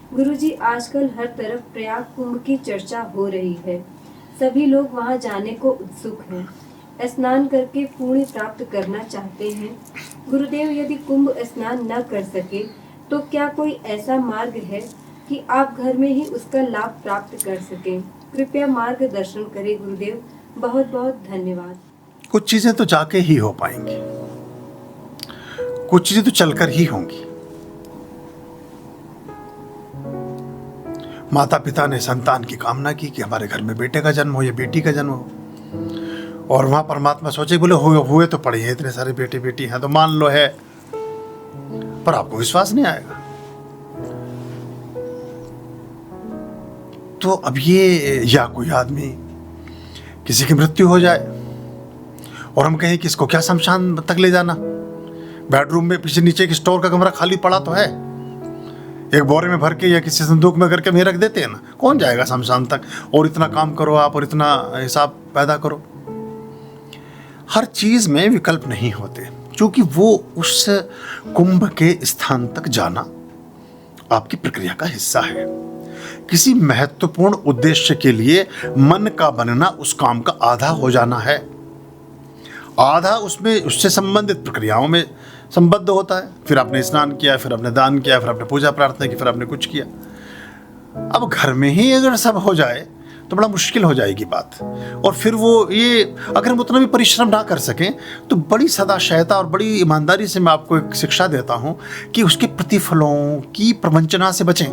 गुरुजी, आजकल हर तरफ प्रयाग कुंभ की चर्चा हो रही है। सभी लोग वहां जाने को उत्सुक हैं। स्नान करके पुण्य प्राप्त करना चाहते हैं। गुरुदेव, यदि कुंभ स्नान न कर सके तो क्या कोई ऐसा मार्ग है कि आप घर में ही उसका लाभ प्राप्त कर सकें? कृपया मार्गदर्शन करें गुरुदेव। बहुत बहुत धन्यवाद। कुछ चीजें तो जाके ही हो पाएंगी, कुछ चीजें तो चलकर ही होंगी। माता पिता ने संतान की कामना की कि हमारे घर में बेटे का जन्म हो या बेटी का जन्म हो, और वहां परमात्मा सोचे, बोले हुए तो पड़े हैं, इतने सारे बेटे बेटी हैं तो मान लो है, पर आपको विश्वास नहीं आएगा। तो अब ये, या कोई आदमी किसी की मृत्यु हो जाए और हम कहें कि इसको क्या शमशान तक ले जाना, बेडरूम में पीछे नीचे एक स्टोर का कमरा खाली पड़ा तो है, एक बोरे में भर के या किसी संदूक में करके वहीं रख देते हैं ना, कौन जाएगा शमशान तक? और इतना काम करो आप और इतना हिसाब पैदा करो। हर चीज में विकल्प नहीं होते, क्योंकि वो उस कुंभ के स्थान तक जाना आपकी प्रक्रिया का हिस्सा है। किसी महत्वपूर्ण उद्देश्य के लिए मन का बनना उस काम का आधा हो जाना है, आधा उसमें उससे संबंधित प्रक्रियाओं में संबद्ध होता है। फिर आपने स्नान किया, फिर आपने दान किया, फिर आपने पूजा प्रार्थना की, फिर आपने कुछ किया। अब घर में ही अगर सब हो जाए तो बड़ा मुश्किल हो जाएगी बात। और फिर वो ये, अगर हम उतना भी परिश्रम ना कर सकें तो बड़ी सदाशयता और बड़ी ईमानदारी से मैं आपको एक शिक्षा देता हूं कि उसके प्रतिफलों की प्रवंचना से बचें,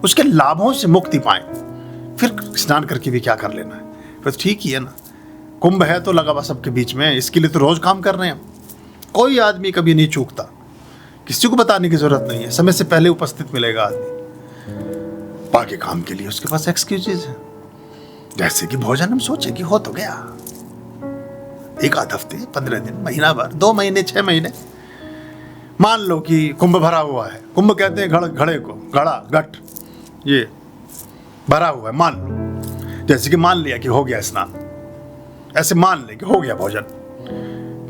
उसके लाभों से मुक्ति पाएं। फिर स्नान करके भी क्या कर लेना है, फिर ठीक ही है ना। कुंभ है तो लगा हुआ सबके बीच में, इसके लिए तो रोज काम कर रहे हैं। कोई आदमी कभी नहीं चूकता, किसी को बताने की जरूरत नहीं है, समय से पहले उपस्थित मिलेगा आदमी। बाकी काम के लिए उसके पास एक्सक्यूजेज है, जैसे कि भोजन हम सोचे कि हो तो गया, एक आध हफ्ते, 15 दिन, महीना भर, 2 महीने, 6 महीने। मान लो कि कुंभ भरा हुआ है, कुंभ कहते हैं घड़े को, घड़ा घट, ये भरा हुआ है, मान लो। जैसे कि मान लिया कि हो गया स्नान, ऐसे मान ले कि हो गया भोजन,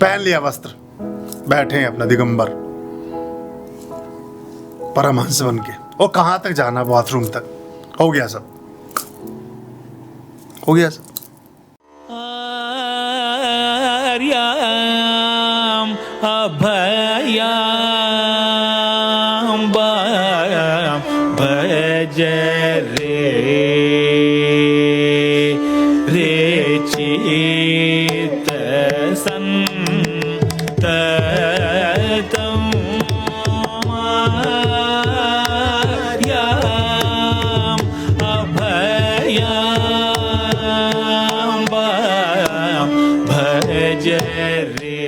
पहन लिया वस्त्र, बैठे हैं अपना दिगंबर परमहंस बन के, और कहां तक जाना, बाथरूम तक, हो गया सब, हो गया सब। आर्याम अभयाम भज रे चित संततम आर्याम अभयाम भज रे